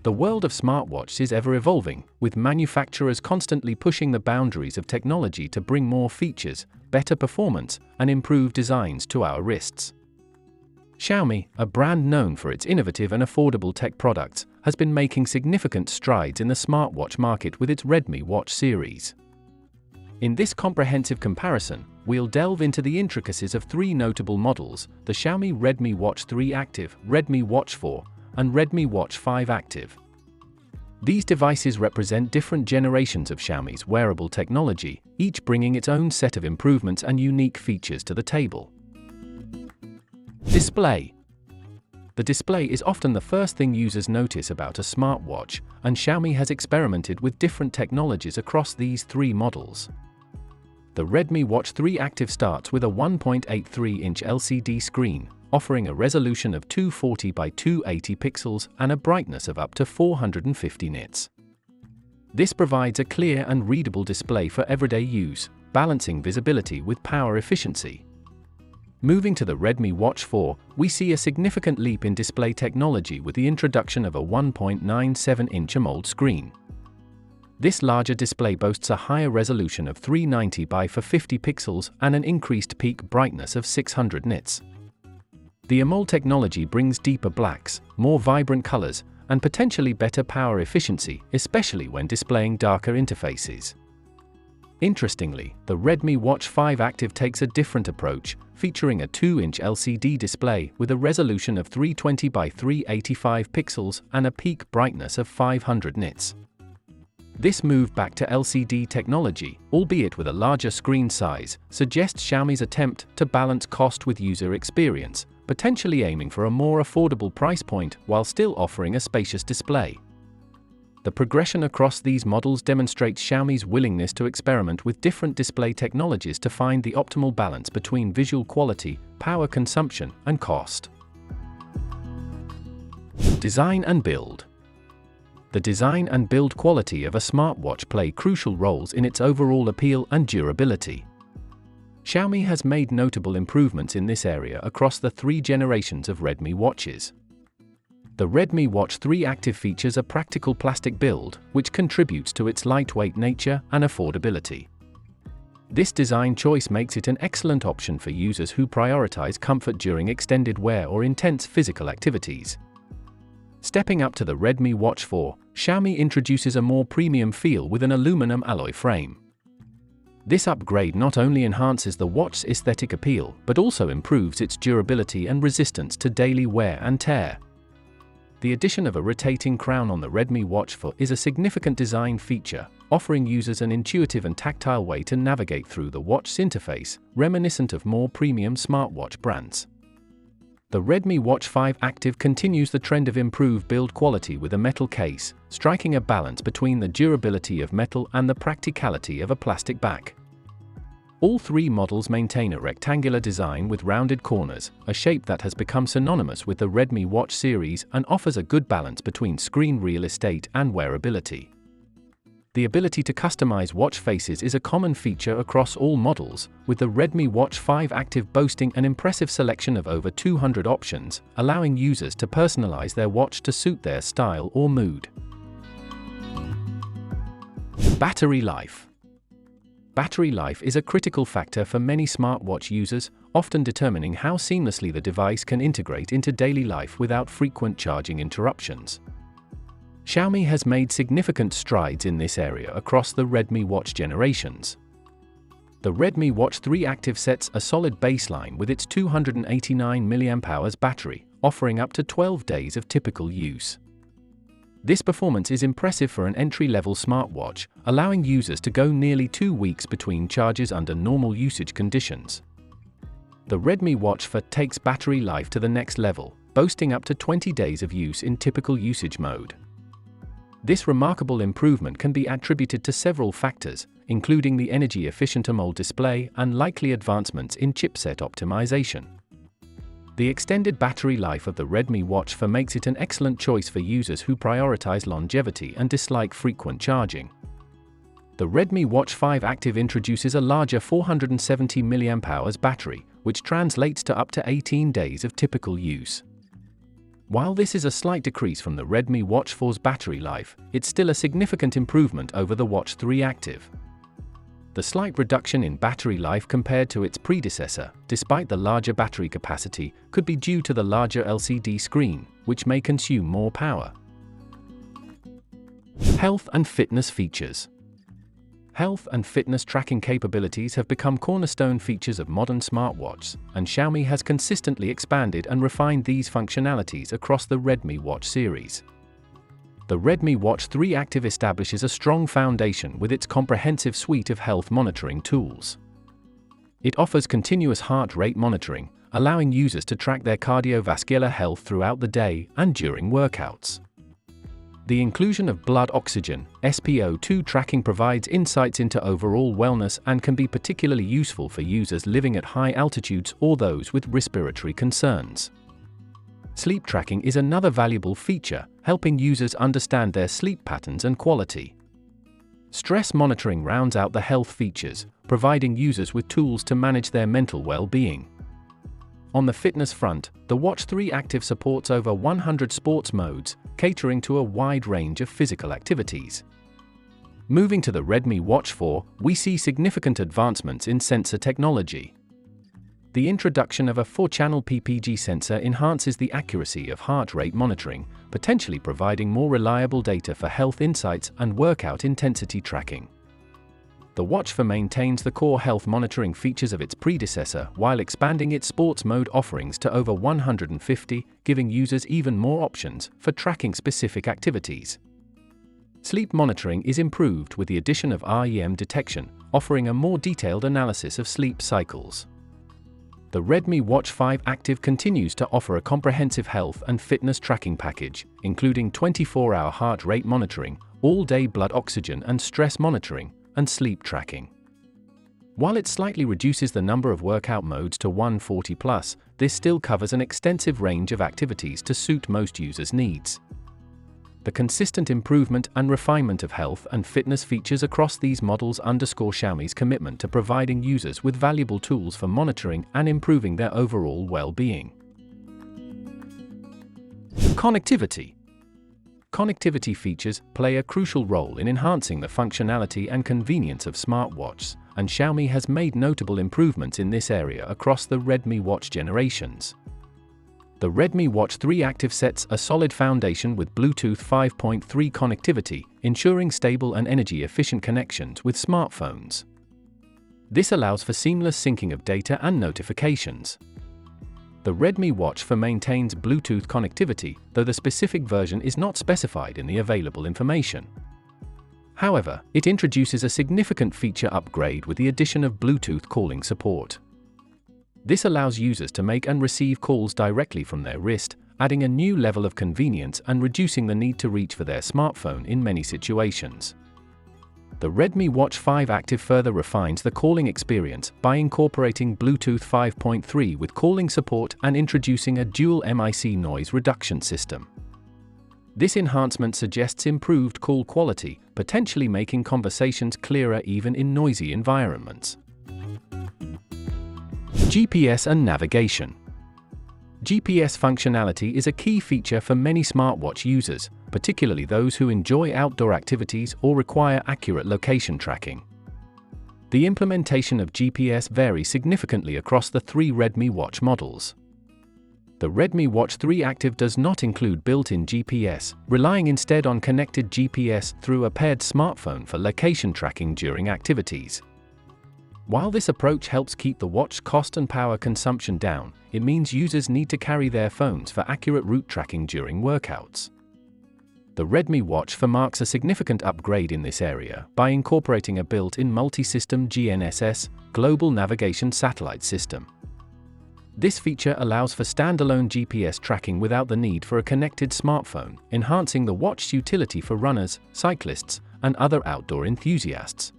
The world of smartwatches is ever evolving, with manufacturers constantly pushing the boundaries of technology to bring more features, better performance, and improved designs to our wrists. Xiaomi, a brand known for its innovative and affordable tech products, has been making significant strides in the smartwatch market with its Redmi Watch series. In this comprehensive comparison, we'll delve into the intricacies of three notable models: the Xiaomi Redmi Watch 3 Active, Redmi Watch 4, and Redmi Watch 5 Active. These devices represent different generations of Xiaomi's wearable technology, each bringing its own set of improvements and unique features to the table. Display. The display is often the first thing users notice about a smartwatch, and Xiaomi has experimented with different technologies across these three models. The Redmi Watch 3 Active starts with a 1.83-inch LCD screen, offering a resolution of 240 by 280 pixels and a brightness of up to 450 nits. This provides a clear and readable display for everyday use, balancing visibility with power efficiency. Moving to the Redmi Watch 4, we see a significant leap in display technology with the introduction of a 1.97-inch AMOLED screen. This larger display boasts a higher resolution of 390 by 450 pixels and an increased peak brightness of 600 nits. The AMOLED technology brings deeper blacks, more vibrant colors, and potentially better power efficiency, especially when displaying darker interfaces. Interestingly, the Redmi Watch 5 Active takes a different approach, featuring a 2-inch LCD display with a resolution of 320 by 385 pixels and a peak brightness of 500 nits. This move back to LCD technology, albeit with a larger screen size, suggests Xiaomi's attempt to balance cost with user experience, potentially aiming for a more affordable price point while still offering a spacious display. The progression across these models demonstrates Xiaomi's willingness to experiment with different display technologies to find the optimal balance between visual quality, power consumption, and cost. Design and build. The design and build quality of a smartwatch play crucial roles in its overall appeal and durability. Xiaomi has made notable improvements in this area across the three generations of Redmi watches. The Redmi Watch 3 Active features a practical plastic build, which contributes to its lightweight nature and affordability. This design choice makes it an excellent option for users who prioritize comfort during extended wear or intense physical activities. Stepping up to the Redmi Watch 4, Xiaomi introduces a more premium feel with an aluminum alloy frame. This upgrade not only enhances the watch's aesthetic appeal, but also improves its durability and resistance to daily wear and tear. The addition of a rotating crown on the Redmi Watch 4 is a significant design feature, offering users an intuitive and tactile way to navigate through the watch's interface, reminiscent of more premium smartwatch brands. The Redmi Watch 5 Active continues the trend of improved build quality with a metal case, striking a balance between the durability of metal and the practicality of a plastic back. All three models maintain a rectangular design with rounded corners, a shape that has become synonymous with the Redmi Watch series and offers a good balance between screen real estate and wearability. The ability to customize watch faces is a common feature across all models, with the Redmi Watch 5 Active boasting an impressive selection of over 200 options, allowing users to personalize their watch to suit their style or mood. Battery life. Battery life is a critical factor for many smartwatch users, often determining how seamlessly the device can integrate into daily life without frequent charging interruptions. Xiaomi has made significant strides in this area across the Redmi Watch generations. The Redmi Watch 3 Active sets a solid baseline with its 289 mAh battery, offering up to 12 days of typical use. This performance is impressive for an entry-level smartwatch, allowing users to go nearly 2 weeks between charges under normal usage conditions. The Redmi Watch 4 takes battery life to the next level, boasting up to 20 days of use in typical usage mode. This remarkable improvement can be attributed to several factors, including the energy-efficient AMOLED display and likely advancements in chipset optimization. The extended battery life of the Redmi Watch 4 makes it an excellent choice for users who prioritize longevity and dislike frequent charging. The Redmi Watch 5 Active introduces a larger 470 mAh battery, which translates to up to 18 days of typical use. While this is a slight decrease from the Redmi Watch 4's battery life, it's still a significant improvement over the Watch 3 Active. The slight reduction in battery life compared to its predecessor, despite the larger battery capacity, could be due to the larger LCD screen, which may consume more power. Health and fitness features. Health and fitness tracking capabilities have become cornerstone features of modern smartwatches, and Xiaomi has consistently expanded and refined these functionalities across the Redmi Watch series. The Redmi Watch 3 Active establishes a strong foundation with its comprehensive suite of health monitoring tools. It offers continuous heart rate monitoring, allowing users to track their cardiovascular health throughout the day and during workouts. The inclusion of blood oxygen (SpO2) tracking provides insights into overall wellness and can be particularly useful for users living at high altitudes or those with respiratory concerns. Sleep tracking is another valuable feature, helping users understand their sleep patterns and quality. Stress monitoring rounds out the health features, providing users with tools to manage their mental well-being. On the fitness front, the Watch 3 Active supports over 100 sports modes, catering to a wide range of physical activities. Moving to the Redmi Watch 4, we see significant advancements in sensor technology. The introduction of a 4-channel PPG sensor enhances the accuracy of heart rate monitoring, potentially providing more reliable data for health insights and workout intensity tracking. The Watch 4 maintains the core health monitoring features of its predecessor while expanding its sports mode offerings to over 150, giving users even more options for tracking specific activities. Sleep monitoring is improved with the addition of REM detection, offering a more detailed analysis of sleep cycles. The Redmi Watch 5 Active continues to offer a comprehensive health and fitness tracking package, including 24-hour heart rate monitoring, all-day blood oxygen and stress monitoring, and sleep tracking. While it slightly reduces the number of workout modes to 140+, this still covers an extensive range of activities to suit most users' needs. The consistent improvement and refinement of health and fitness features across these models underscore Xiaomi's commitment to providing users with valuable tools for monitoring and improving their overall well-being. Connectivity. Connectivity features play a crucial role in enhancing the functionality and convenience of smartwatches, and Xiaomi has made notable improvements in this area across the Redmi Watch generations. The Redmi Watch 3 Active sets a solid foundation with Bluetooth 5.3 connectivity, ensuring stable and energy-efficient connections with smartphones. This allows for seamless syncing of data and notifications. The Redmi Watch 4 maintains Bluetooth connectivity, though the specific version is not specified in the available information. However, it introduces a significant feature upgrade with the addition of Bluetooth calling support. This allows users to make and receive calls directly from their wrist, adding a new level of convenience and reducing the need to reach for their smartphone in many situations. The Redmi Watch 5 Active further refines the calling experience by incorporating Bluetooth 5.3 with calling support and introducing a dual MIC noise reduction system. This enhancement suggests improved call quality, potentially making conversations clearer even in noisy environments. GPS and navigation. GPS functionality is a key feature for many smartwatch users, particularly those who enjoy outdoor activities or require accurate location tracking. The implementation of GPS varies significantly across the 3 Redmi Watch models. The Redmi Watch 3 Active does not include built-in GPS, relying instead on connected GPS through a paired smartphone for location tracking during activities. While this approach helps keep the watch's cost and power consumption down, it means users need to carry their phones for accurate route tracking during workouts. The Redmi Watch 4 marks a significant upgrade in this area by incorporating a built-in multi-system GNSS, Global Navigation Satellite System. This feature allows for standalone GPS tracking without the need for a connected smartphone, enhancing the watch's utility for runners, cyclists, and other outdoor enthusiasts.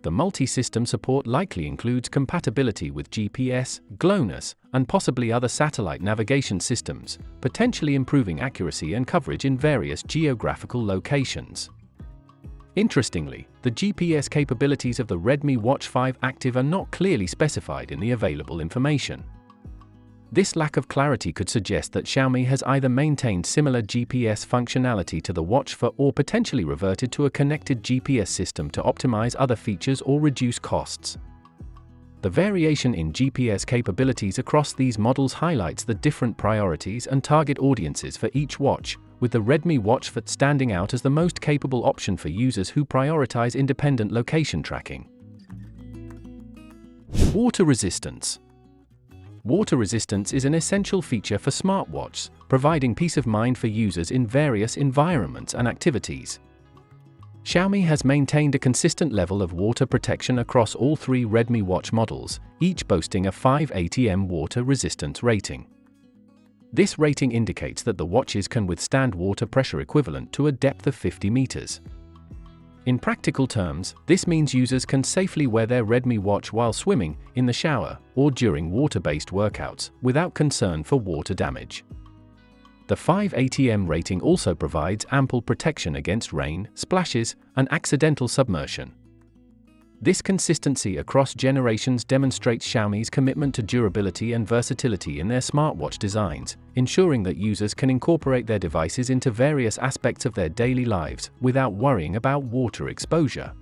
The multi-system support likely includes compatibility with GPS, GLONASS, and possibly other satellite navigation systems, potentially improving accuracy and coverage in various geographical locations. Interestingly, the GPS capabilities of the Redmi Watch 5 Active are not clearly specified in the available information. This lack of clarity could suggest that Xiaomi has either maintained similar GPS functionality to the Watch 4 or potentially reverted to a connected GPS system to optimize other features or reduce costs. The variation in GPS capabilities across these models highlights the different priorities and target audiences for each watch, with the Redmi Watch 4 standing out as the most capable option for users who prioritize independent location tracking. Water resistance. Water resistance is an essential feature for smartwatches, providing peace of mind for users in various environments and activities. Xiaomi has maintained a consistent level of water protection across all three Redmi Watch models, each boasting a 5 ATM water resistance rating. This rating indicates that the watches can withstand water pressure equivalent to a depth of 50 meters. In practical terms, this means users can safely wear their Redmi Watch while swimming, in the shower, or during water-based workouts, without concern for water damage. The 5 ATM rating also provides ample protection against rain, splashes, and accidental submersion. This consistency across generations demonstrates Xiaomi's commitment to durability and versatility in their smartwatch designs, ensuring that users can incorporate their devices into various aspects of their daily lives without worrying about water exposure.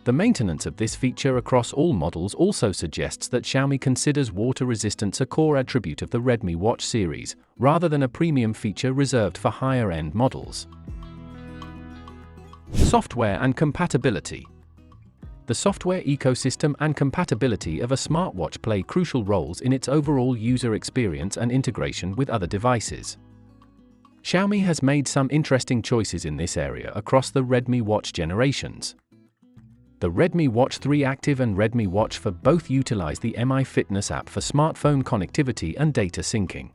The maintenance of this feature across all models also suggests that Xiaomi considers water resistance a core attribute of the Redmi Watch series, rather than a premium feature reserved for higher-end models. Software and compatibility. The software ecosystem and compatibility of a smartwatch play crucial roles in its overall user experience and integration with other devices. Xiaomi has made some interesting choices in this area across the Redmi Watch generations. The Redmi Watch 3 Active and Redmi Watch 4 both utilize the Mi Fitness app for smartphone connectivity and data syncing.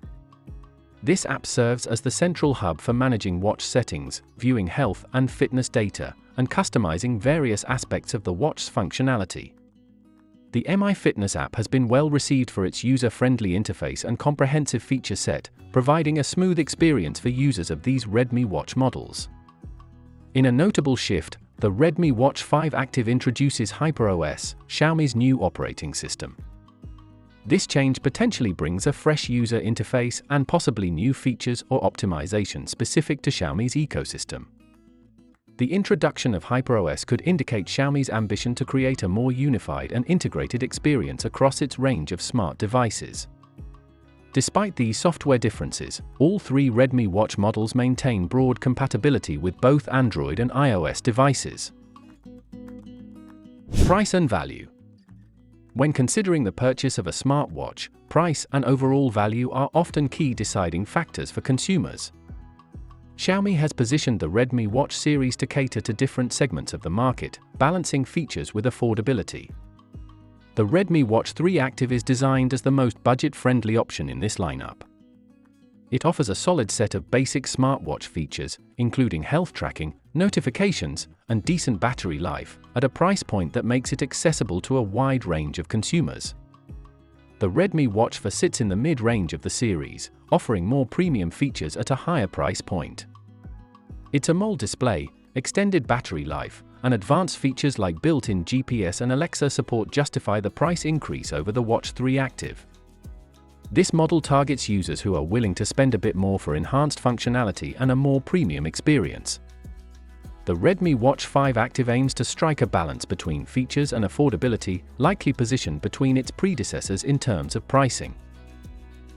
This app serves as the central hub for managing watch settings, viewing health and fitness data, and customizing various aspects of the watch's functionality. The Mi Fitness app has been well received for its user-friendly interface and comprehensive feature set, providing a smooth experience for users of these Redmi Watch models. In a notable shift, the Redmi Watch 5 Active introduces HyperOS, Xiaomi's new operating system. This change potentially brings a fresh user interface and possibly new features or optimization specific to Xiaomi's ecosystem. The introduction of HyperOS could indicate Xiaomi's ambition to create a more unified and integrated experience across its range of smart devices. Despite these software differences, all three Redmi Watch models maintain broad compatibility with both Android and iOS devices. Price and value. When considering the purchase of a smartwatch, price and overall value are often key deciding factors for consumers. Xiaomi has positioned the Redmi Watch series to cater to different segments of the market, balancing features with affordability. The Redmi Watch 3 Active is designed as the most budget-friendly option in this lineup. It offers a solid set of basic smartwatch features, including health tracking, notifications, and decent battery life, at a price point that makes it accessible to a wide range of consumers. The Redmi Watch 4 sits in the mid-range of the series, offering more premium features at a higher price point. Its AMOLED display, extended battery life, and advanced features like built-in GPS and Alexa support justify the price increase over the Watch 3 Active. This model targets users who are willing to spend a bit more for enhanced functionality and a more premium experience. The Redmi Watch 5 Active aims to strike a balance between features and affordability, likely positioned between its predecessors in terms of pricing.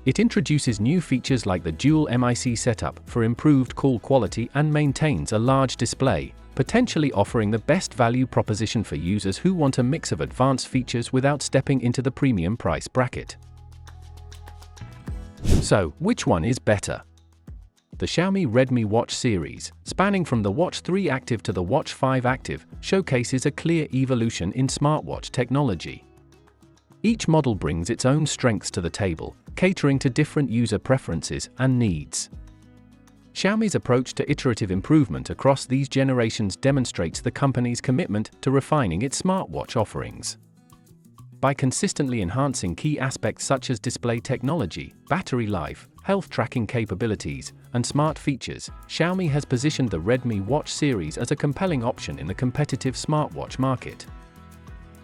It introduces new features like the dual MIC setup for improved call quality and maintains a large display, potentially offering the best value proposition for users who want a mix of advanced features without stepping into the premium price bracket. So, which one is better? The Xiaomi Redmi Watch series, spanning from the Watch 3 Active to the Watch 5 Active, showcases a clear evolution in smartwatch technology. Each model brings its own strengths to the table, catering to different user preferences and needs. Xiaomi's approach to iterative improvement across these generations demonstrates the company's commitment to refining its smartwatch offerings. By consistently enhancing key aspects such as display technology, battery life, health tracking capabilities, and smart features, Xiaomi has positioned the Redmi Watch series as a compelling option in the competitive smartwatch market.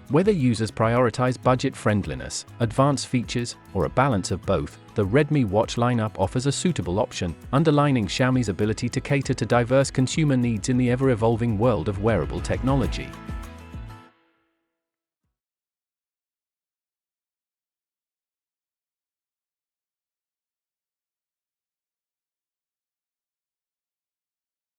Whether users prioritize budget friendliness, advanced features, or a balance of both, the Redmi Watch lineup offers a suitable option, underlining Xiaomi's ability to cater to diverse consumer needs in the ever-evolving world of wearable technology.